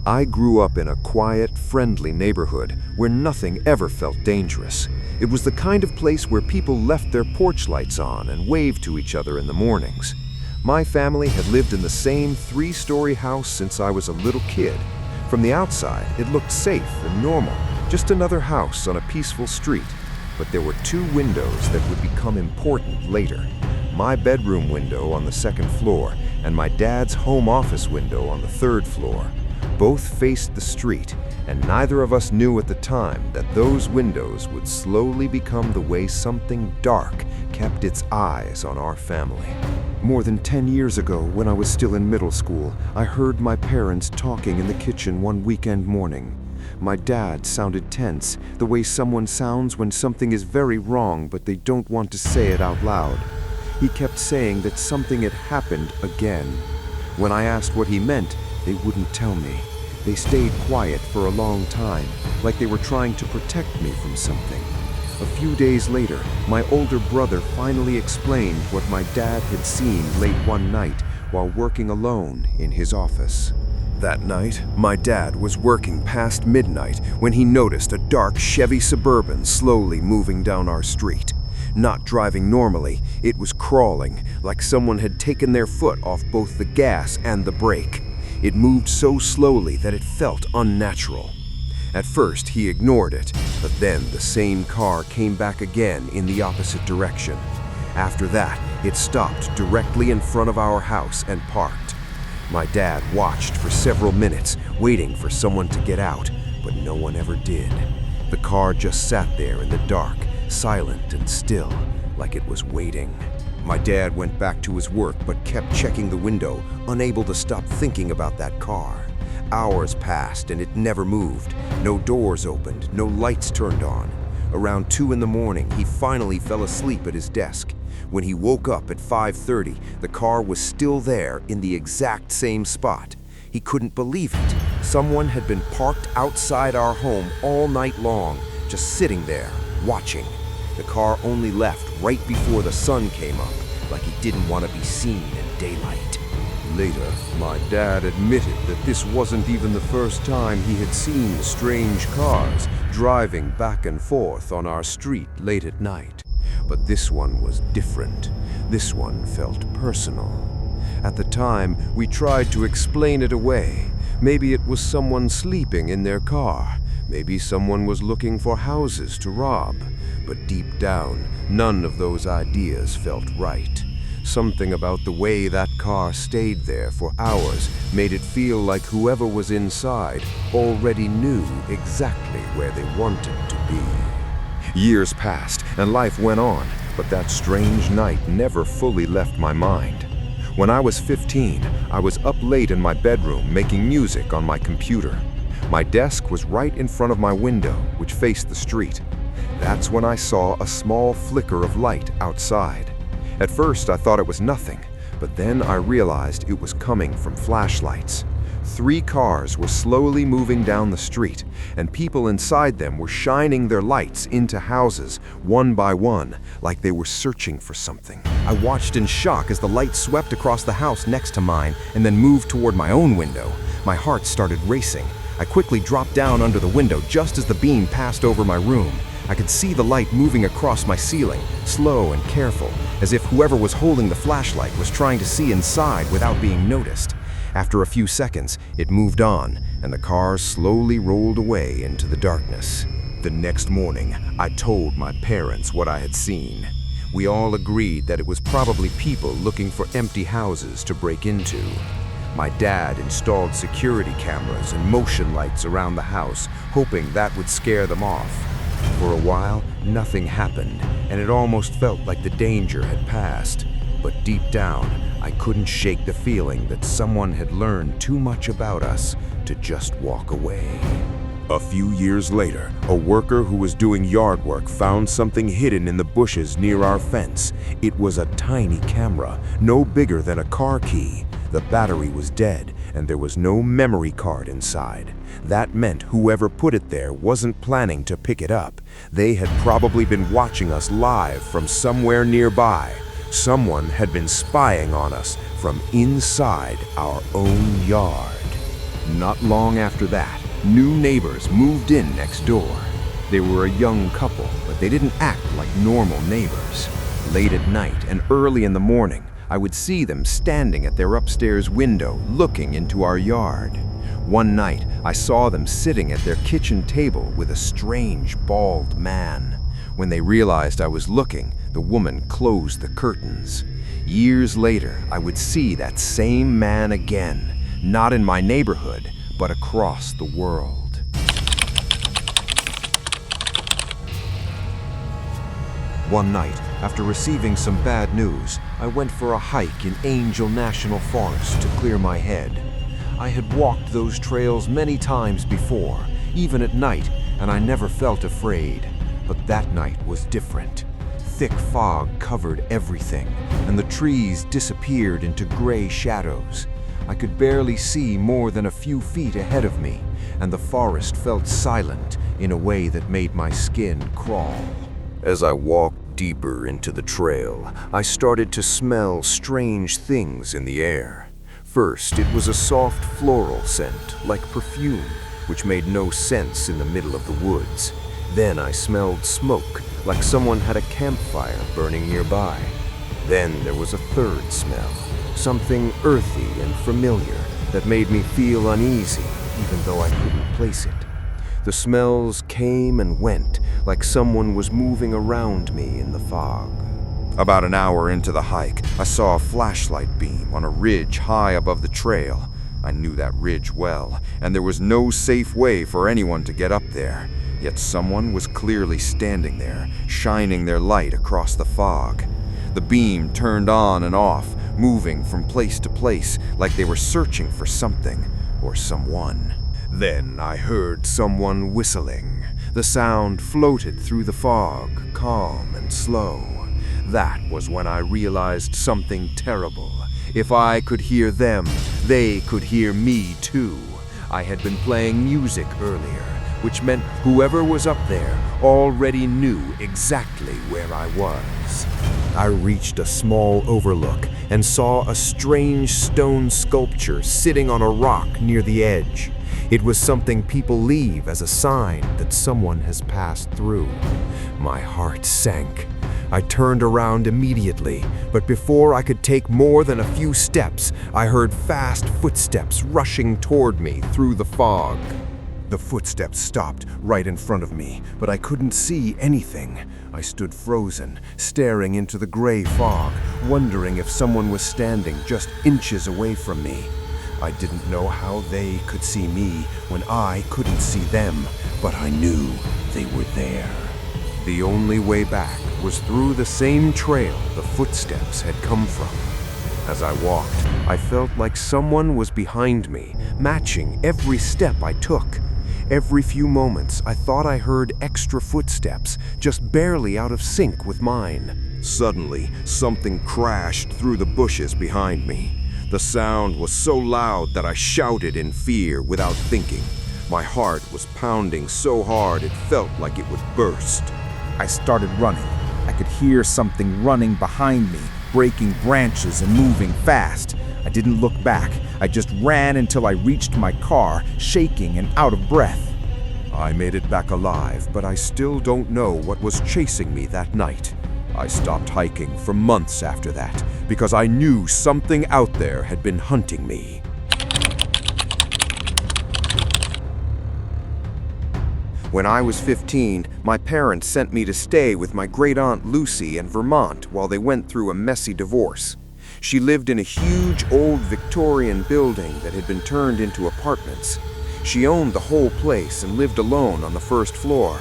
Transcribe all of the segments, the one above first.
I grew up in a quiet, friendly neighborhood where nothing ever felt dangerous. It was the kind of place where people left their porch lights on and waved to each other in the mornings. My family had lived in the same three-story house since I was a little kid. From the outside, it looked safe and normal, just another house on a peaceful street. But there were two windows that would become important later. My bedroom window on the second floor and my dad's home office window on the third floor. Both faced the street, and neither of us knew at the time that those windows would slowly become the way something dark kept its eyes on our family. More than 10 years ago, when I was still in middle school, I heard my parents talking in the kitchen one weekend morning. My dad sounded tense, the way someone sounds when something is very wrong but they don't want to say it out loud. He kept saying that something had happened again. When I asked what he meant, they wouldn't tell me. They stayed quiet for a long time, like they were trying to protect me from something. A few days later, my older brother finally explained what my dad had seen late one night while working alone in his office. That night, my dad was working past midnight when he noticed a dark Chevy Suburban slowly moving down our street. Not driving normally, it was crawling, like someone had taken their foot off both the gas and the brake. It moved so slowly that it felt unnatural. At first, he ignored it, but then the same car came back again in the opposite direction. After that, it stopped directly in front of our house and parked. My dad watched for several minutes, waiting for someone to get out, but no one ever did. The car just sat there in the dark, silent and still, like it was waiting. My dad went back to his work but kept checking the window, unable to stop thinking about that car. Hours passed and it never moved. No doors opened, no lights turned on. Around 2 in the morning, he finally fell asleep at his desk. When he woke up at 5:30, the car was still there in the exact same spot. He couldn't believe it. Someone had been parked outside our home all night long, just sitting there, watching. The car only left right before the sun came up, like he didn't want to be seen in daylight. Later, my dad admitted that this wasn't even the first time he had seen strange cars driving back and forth on our street late at night. But this one was different. This one felt personal. At the time, we tried to explain it away. Maybe it was someone sleeping in their car. Maybe someone was looking for houses to rob. But deep down, none of those ideas felt right. Something about the way that car stayed there for hours made it feel like whoever was inside already knew exactly where they wanted to be. Years passed and life went on, but that strange night never fully left my mind. When I was 15, I was up late in my bedroom making music on my computer. My desk was right in front of my window, which faced the street. That's when I saw a small flicker of light outside. At first, I thought it was nothing, but then I realized it was coming from flashlights. 3 cars were slowly moving down the street, and people inside them were shining their lights into houses, one by one, like they were searching for something. I watched in shock as the light swept across the house next to mine and then moved toward my own window. My heart started racing. I quickly dropped down under the window just as the beam passed over my room. I could see the light moving across my ceiling, slow and careful, as if whoever was holding the flashlight was trying to see inside without being noticed. After a few seconds, it moved on, and the car slowly rolled away into the darkness. The next morning, I told my parents what I had seen. We all agreed that it was probably people looking for empty houses to break into. My dad installed security cameras and motion lights around the house, hoping that would scare them off. For a while, nothing happened, and it almost felt like the danger had passed. But deep down, I couldn't shake the feeling that someone had learned too much about us to just walk away. A few years later, a worker who was doing yard work found something hidden in the bushes near our fence. It was a tiny camera, no bigger than a car key. The battery was dead, and there was no memory card inside. That meant whoever put it there wasn't planning to pick it up. They had probably been watching us live from somewhere nearby. Someone had been spying on us from inside our own yard. Not long after that, new neighbors moved in next door. They were a young couple, but they didn't act like normal neighbors. Late at night and early in the morning, I would see them standing at their upstairs window looking into our yard. One night, I saw them sitting at their kitchen table with a strange, bald man. When they realized I was looking, the woman closed the curtains. Years later, I would see that same man again, not in my neighborhood, but across the world. One night, after receiving some bad news, I went for a hike in Angel National Forest to clear my head. I had walked those trails many times before, even at night, and I never felt afraid. But that night was different. Thick fog covered everything, and the trees disappeared into gray shadows. I could barely see more than a few feet ahead of me, and the forest felt silent in a way that made my skin crawl. As I walked deeper into the trail, I started to smell strange things in the air. First, it was a soft floral scent, like perfume, which made no sense in the middle of the woods. Then I smelled smoke, like someone had a campfire burning nearby. Then there was a third smell, something earthy and familiar that made me feel uneasy, even though I couldn't place it. The smells came and went, like someone was moving around me in the fog. About an hour into the hike, I saw a flashlight beam on a ridge high above the trail. I knew that ridge well, and there was no safe way for anyone to get up there. Yet someone was clearly standing there, shining their light across the fog. The beam turned on and off, moving from place to place, like they were searching for something or someone. Then I heard someone whistling. The sound floated through the fog, calm and slow. That was when I realized something terrible. If I could hear them, they could hear me too. I had been playing music earlier, which meant whoever was up there already knew exactly where I was. I reached a small overlook and saw a strange stone sculpture sitting on a rock near the edge. It was something people leave as a sign that someone has passed through. My heart sank. I turned around immediately, but before I could take more than a few steps, I heard fast footsteps rushing toward me through the fog. The footsteps stopped right in front of me, but I couldn't see anything. I stood frozen, staring into the gray fog, wondering if someone was standing just inches away from me. I didn't know how they could see me when I couldn't see them, but I knew they were there. The only way back was through the same trail the footsteps had come from. As I walked, I felt like someone was behind me, matching every step I took. Every few moments, I thought I heard extra footsteps, just barely out of sync with mine. Suddenly, something crashed through the bushes behind me. The sound was so loud that I shouted in fear without thinking. My heart was pounding so hard it felt like it would burst. I started running. I could hear something running behind me, breaking branches and moving fast. I didn't look back. I just ran until I reached my car, shaking and out of breath. I made it back alive, but I still don't know what was chasing me that night. I stopped hiking for months after that because I knew something out there had been hunting me. When I was 15, my parents sent me to stay with my great-aunt Lucy in Vermont while they went through a messy divorce. She lived in a huge old Victorian building that had been turned into apartments. She owned the whole place and lived alone on the first floor.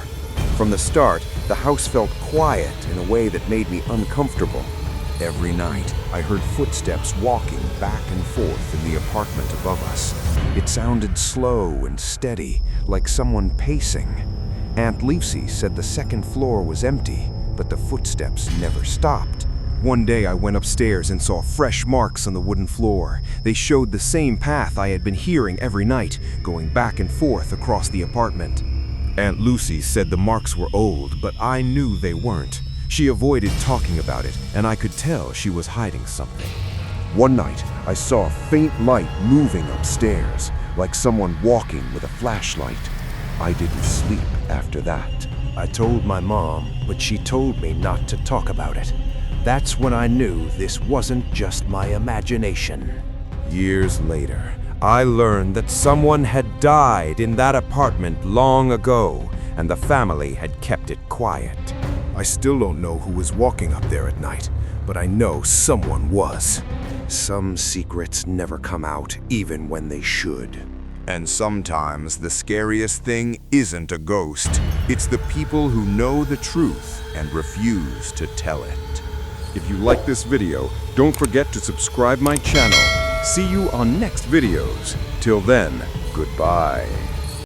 From the start, the house felt quiet in a way that made me uncomfortable. Every night, I heard footsteps walking back and forth in the apartment above us. It sounded slow and steady, like someone pacing. Aunt Lucy said the second floor was empty, but the footsteps never stopped. One day I went upstairs and saw fresh marks on the wooden floor. They showed the same path I had been hearing every night, going back and forth across the apartment. Aunt Lucy said the marks were old, but I knew they weren't. She avoided talking about it, and I could tell she was hiding something. One night, I saw a faint light moving upstairs. like someone walking with a flashlight. I didn't sleep after that. I told my mom, but she told me not to talk about it. That's when I knew this wasn't just my imagination. Years later, I learned that someone had died in that apartment long ago, and the family had kept it quiet. I still don't know who was walking up there at night, but I know someone was. Some secrets never come out, even when they should. And sometimes the scariest thing isn't a ghost. It's the people who know the truth and refuse to tell it. If you like this video, don't forget to subscribe my channel. See you on next videos. Till then, goodbye.